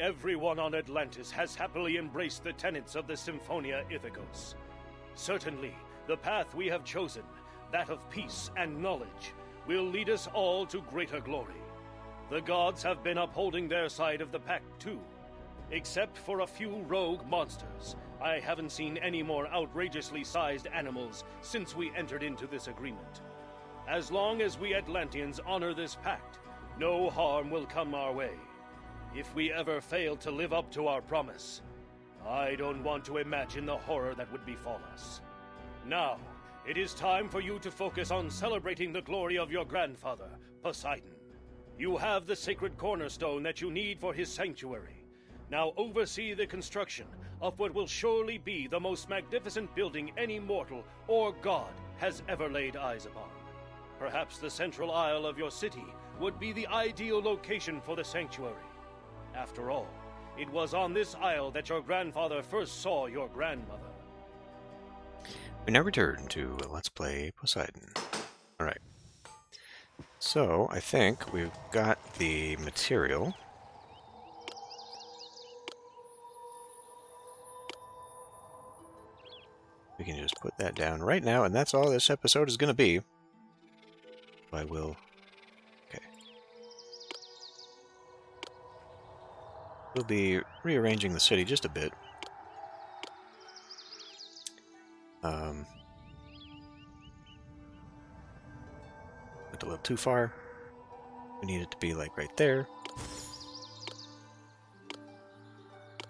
Everyone on Atlantis has happily embraced the tenets of the Symphonia Ithikos. Certainly, the path we have chosen, that of peace and knowledge, will lead us all to greater glory. The gods have been upholding their side of the pact too. Except for a few rogue monsters, I haven't seen any more outrageously sized animals since we entered into this agreement. As long as we Atlanteans honor this pact, no harm will come our way. If we ever fail to live up to our promise, I don't want to imagine the horror that would befall us. Now, it is time for you to focus on celebrating the glory of your grandfather, Poseidon. You have the sacred cornerstone that you need for his sanctuary. Now oversee the construction of what will surely be the most magnificent building any mortal or god has ever laid eyes upon. Perhaps the central isle of your city would be the ideal location for the sanctuary. After all, it was on this isle that your grandfather first saw your grandmother. We now return to Let's Play Poseidon. Alright. So, I think we've got the material. We can just put that down right now, and that's all this episode is going to be. I will... Okay. We'll be rearranging the city just a bit. Went a little too far. We need it to be like right there.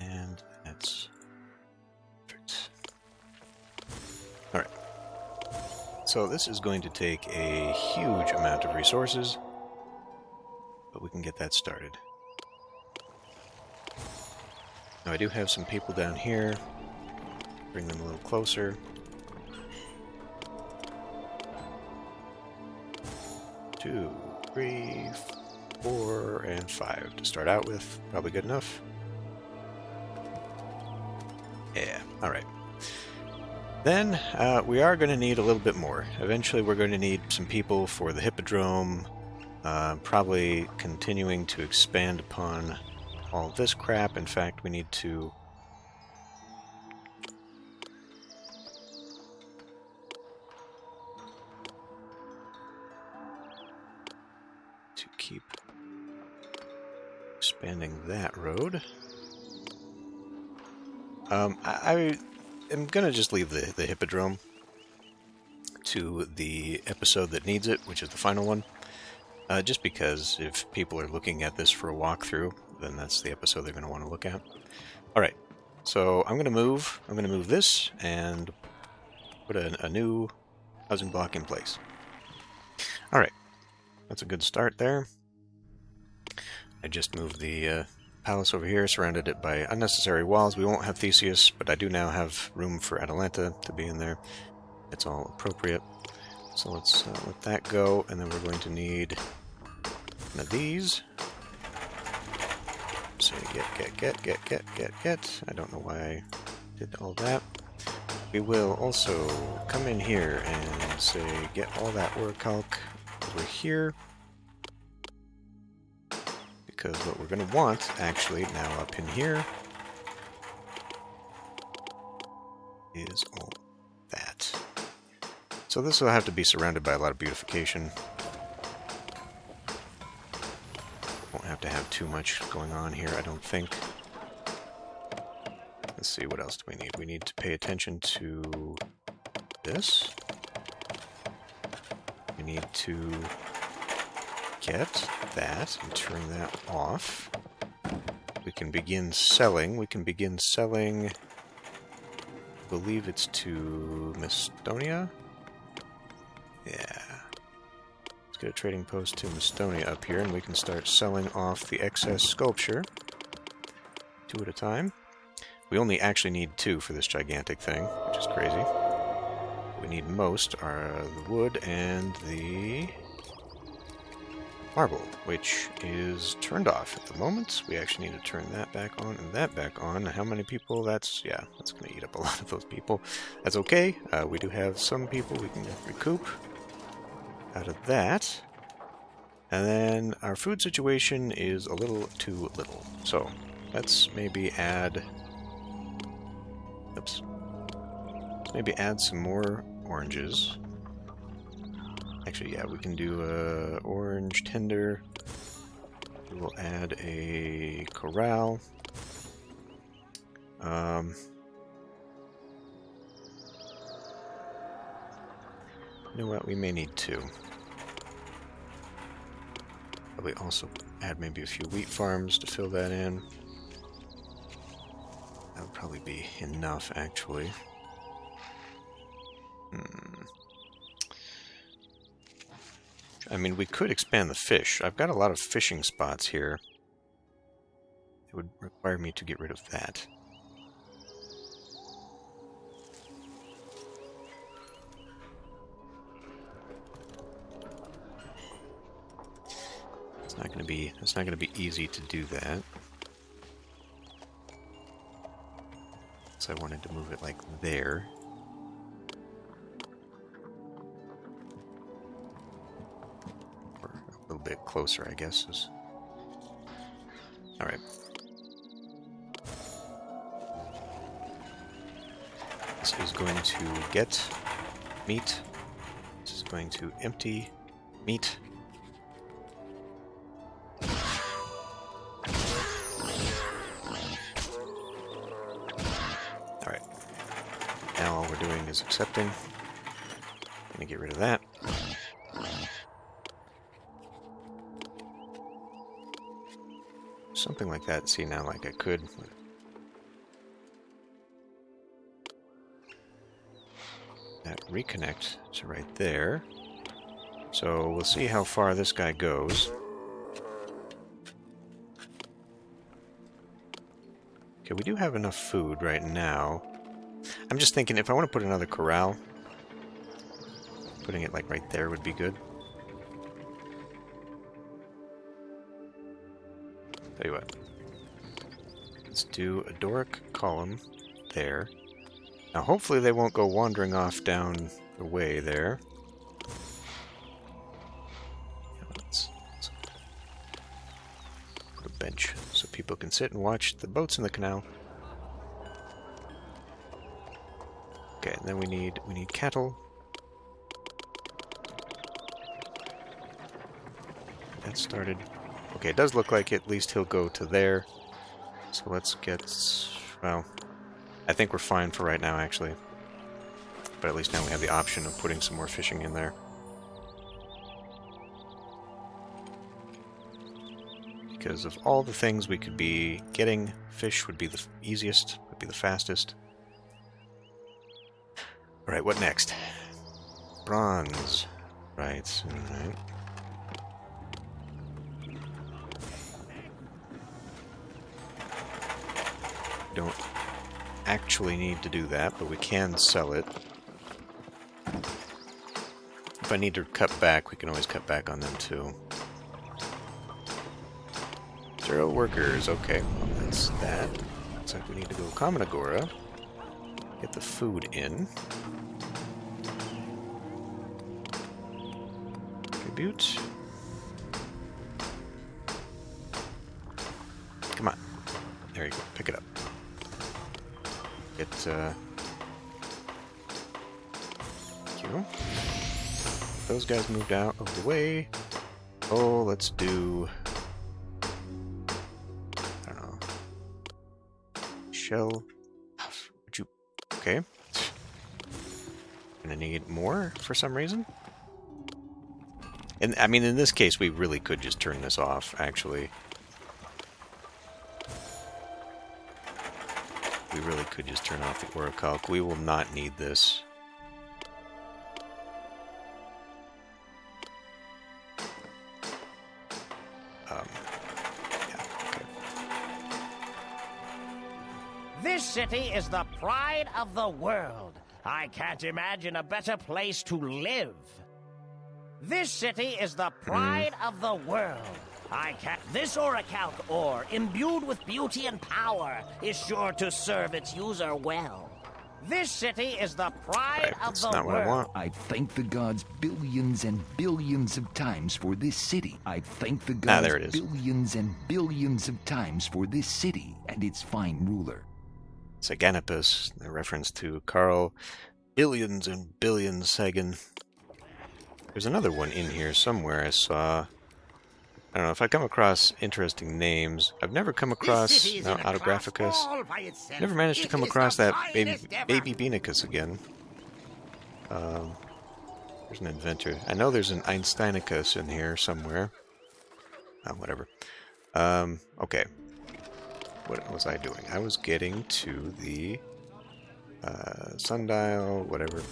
And that's perfect. Alright. So this is going to take a huge amount of resources, but we can get that started. Now I do have some people down here. Bring them a little closer. 2, 3, 4, and 5 to start out with. Probably good enough. Yeah, alright. Then, we are going to need a little bit more. Eventually we're going to need some people for the Hippodrome. Probably continuing to expand upon all this crap. In fact, we need to... keep expanding that road. I am going to just leave the Hippodrome to the episode that needs it, which is the final one. Just because if people are looking at this for a walkthrough, then that's the episode they're going to want to look at. Alright, so I'm going to move this and put a new housing block in place. Alright, that's a good start there. I just moved the palace over here, surrounded it by unnecessary walls. We won't have Theseus, but I do now have room for Atalanta to be in there. It's all appropriate. So let's let that go, and then we're going to need one of these. Say get. I don't know why I did all that. We will also come in here and say get all that work calc over here. Because what we're going to want, actually, now up in here, is all that. So this will have to be surrounded by a lot of beautification. Won't have to have too much going on here, I don't think. Let's see, what else do we need? We need to pay attention to this. We need to get that and turn that off. We can begin selling. I believe it's to Mastonia. Yeah. Let's get a trading post to Mastonia up here, and we can start selling off the excess sculpture. 2 at a time. We only actually need 2 for this gigantic thing, which is crazy. What we need most are the wood and the marble, which is turned off at the moment. We actually need to turn that back on and that back on. How many people? That's going to eat up a lot of those people. That's okay. We do have some people we can recoup out of that. And then our food situation is a little too little. So let's maybe add... Oops. Let's maybe add some more oranges. Actually, yeah, we can do orange tender. We will add a corral. You know what? We may need two. Probably also add maybe a few wheat farms to fill that in. That would probably be enough, actually. I mean, we could expand the fish. I've got a lot of fishing spots here. It would require me to get rid of that. It's not gonna be easy to do that. So I wanted to move it like there. Or a little bit closer, I guess. Alright. This is going to get meat. This is going to empty meat. Alright. Now all we're doing is accepting. I'm gonna get rid of that. Something like that. See, now like I could. That reconnect to right there. So we'll see how far this guy goes. Okay, we do have enough food right now. I'm just thinking if I want to put another corral, putting it like right there would be good. Tell you what. Let's do a Doric column there. Now hopefully they won't go wandering off down the way there. Let's put a bench so people can sit and watch the boats in the canal. Okay, and then we need cattle. That started. Okay, it does look like at least he'll go to there. So let's get, well, I think we're fine for right now, actually. But at least now we have the option of putting some more fishing in there. Because of all the things we could be getting, fish would be the easiest, would be the fastest. Alright, what next? Bronze. Right, alright. Don't actually need to do that, but we can sell it. If I need to cut back, we can always cut back on them too. 0 workers, okay, well that's that. Looks like we need to go Common Agora, get the food in. Tribute. Come on. There you go, pick it up. Get, thank you. Those guys moved out of the way. Oh, let's do... I don't know. Shell. Would you... Okay. Gonna need more for some reason. And, I mean, in this case, we really could just turn this off, actually. We really could just turn off the orichalc. We will not need this. Yeah, okay. This city is the pride of the world. I can't imagine a better place to live. This city is the pride of the world. This orichalc ore, imbued with beauty and power, is sure to serve its user well. This city is the pride of That's the not what I world. want. I thank the gods billions and billions of times for this city. I thank the Ah, gods there it is. billions and billions of times for this city and its fine ruler. Saganapus, a reference to Carl Billions and Billions Sagan. There's another one in here somewhere I saw. I don't know if I come across interesting names. I've never come across Autographicus. Never managed to come across that baby Beanicus again. There's an inventor. I know there's an Einsteinicus in here somewhere. Oh, whatever. Okay. What was I doing? I was getting to the sundial, whatever.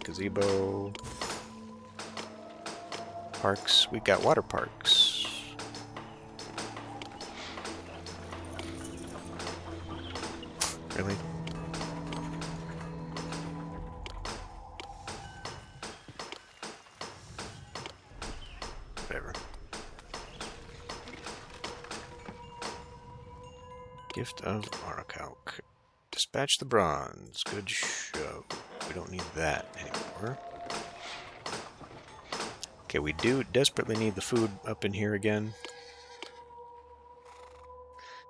Gazebo. Parks. We got water parks. Really? Whatever. Gift of Arakalk. Dispatch the bronze. Good show. We don't need that anymore. Okay, we do desperately need the food up in here again.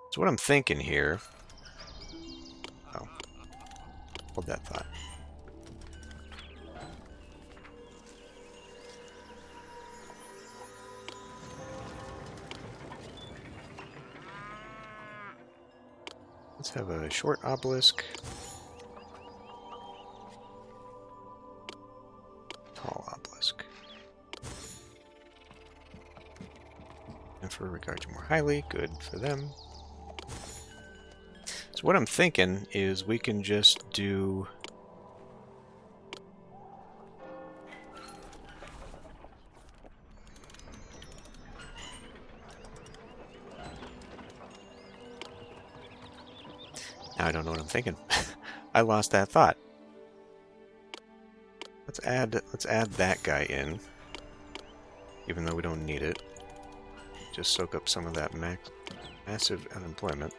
So what I'm thinking here... Oh. Hold that thought. Let's have a short obelisk. Tall obelisk. Emperor regards you more highly. Good for them. So what I'm thinking is we can just do... Now I don't know what I'm thinking. I lost that thought. Let's add that guy in, even though we don't need it. Just soak up some of that massive unemployment.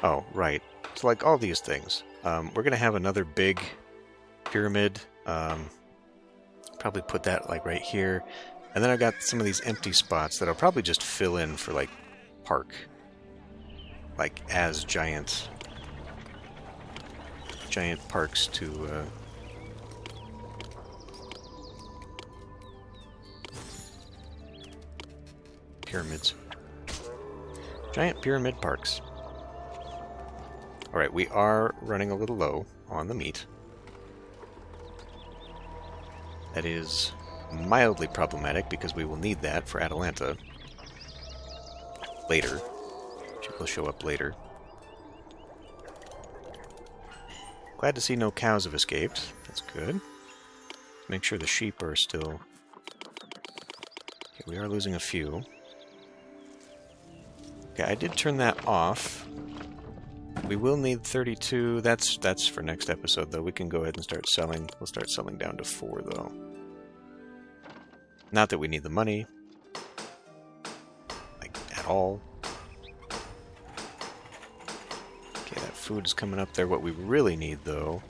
Oh, right. So like all these things, we're going to have another big pyramid. Probably put that like right here. And then I've got some of these empty spots that I'll probably just fill in for like park. Like as giant parks to... pyramids. Giant pyramid parks. Alright, we are running a little low on the meat. That is mildly problematic because we will need that for Atalanta later. Which will show up later. Glad to see no cows have escaped. That's good. Make sure the sheep are still... Okay, we are losing a few. Okay, I did turn that off. We will need 32. That's for next episode, though. We can go ahead and start selling. We'll start selling down to 4, though. Not that we need the money. Like, at all. Okay, that food is coming up there. What we really need, though...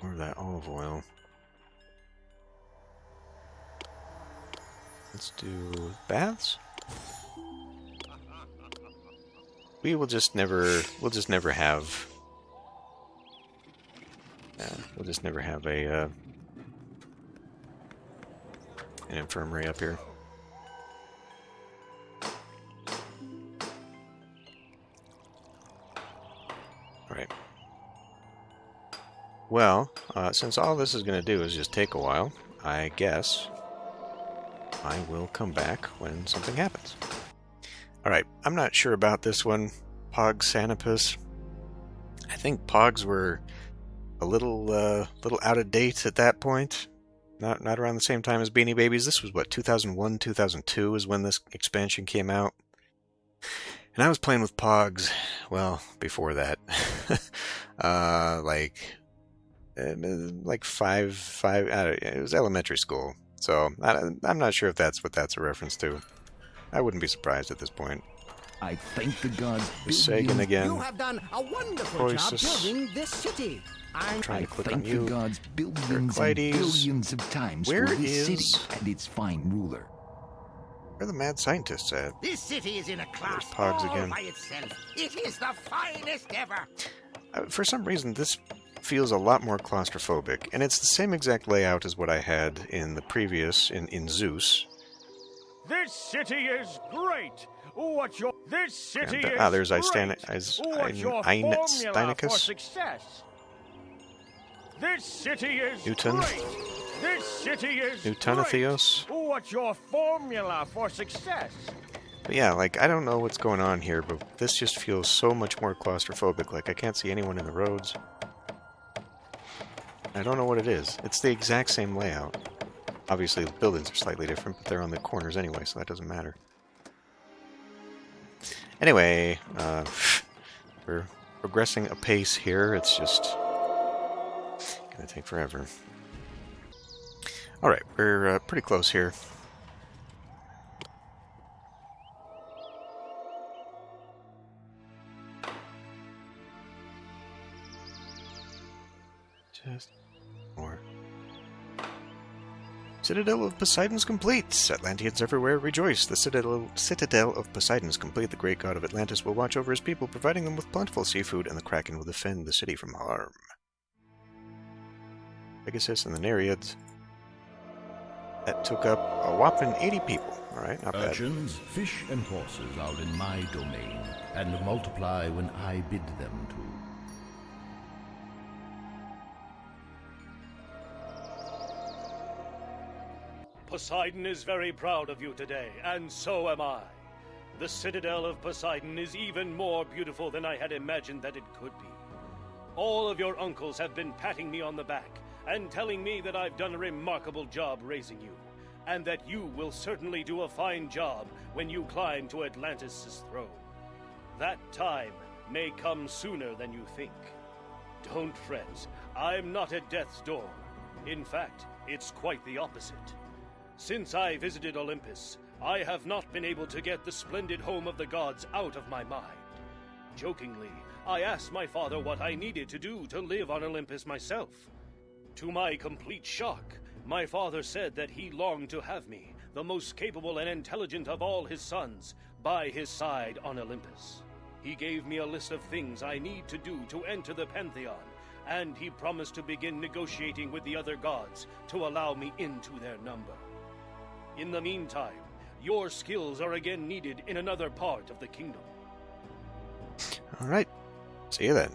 More of that olive oil. Let's do baths. We'll just never have we'll just never have a an infirmary up here. All right. Well, since all this is going to do is just take a while, I guess I will come back when something happens. Alright, I'm not sure about this one, Pog Sanipus. I think Pogs were a little out of date at that point. Not around the same time as Beanie Babies. This was, what, 2001, 2002 is when this expansion came out. And I was playing with Pogs, well, before that. like 5, it was elementary school. So, I'm not sure if that's what that's a reference to. I wouldn't be surprised at this point. I thank the gods. Sagan again. You have done a wonderful job building this city. I'm trying to click on Thank the you. gods billions and billions of times Where for this is- city and its fine ruler. Where are the mad scientists at? This city is in a class There's Pogs all again. by itself. It is the finest ever. For some reason, this feels a lot more claustrophobic, and it's the same exact layout as what I had in the previous, in Zeus. This city is great. What's your This city And, is there's great. What's your formula for Ithikos? success? This city is Newton? great. This city is Newtonathios? great. What's your formula for success? But yeah, like, I don't know what's going on here, but this just feels so much more claustrophobic. Like, I can't see anyone in the roads. I don't know what it is. It's the exact same layout. Obviously, the buildings are slightly different, but they're on the corners anyway, so that doesn't matter. Anyway, we're progressing apace here. It's just gonna take forever. Alright, we're pretty close here. Just more. Citadel of Poseidon's complete. Atlanteans everywhere rejoice. The Citadel of Poseidon is complete. The great god of Atlantis will watch over his people, providing them with plentiful seafood, and the Kraken will defend the city from harm. Pegasus and the Nereids. That took up a whopping 80 people. Alright, not bad. Urchins, fish, and horses are in my domain, and multiply when I bid them to. Poseidon is very proud of you today, and so am I. The Citadel of Poseidon is even more beautiful than I had imagined that it could be. All of your uncles have been patting me on the back and telling me that I've done a remarkable job raising you, and that you will certainly do a fine job when you climb to Atlantis' throne. That time may come sooner than you think. Don't fret, I'm not at death's door. In fact, it's quite the opposite. Since I visited Olympus, I have not been able to get the splendid home of the gods out of my mind. Jokingly, I asked my father what I needed to do to live on Olympus myself. To my complete shock, my father said that he longed to have me, the most capable and intelligent of all his sons, by his side on Olympus. He gave me a list of things I need to do to enter the Pantheon, and he promised to begin negotiating with the other gods to allow me into their number. In the meantime, your skills are again needed in another part of the kingdom. Alright, see you then.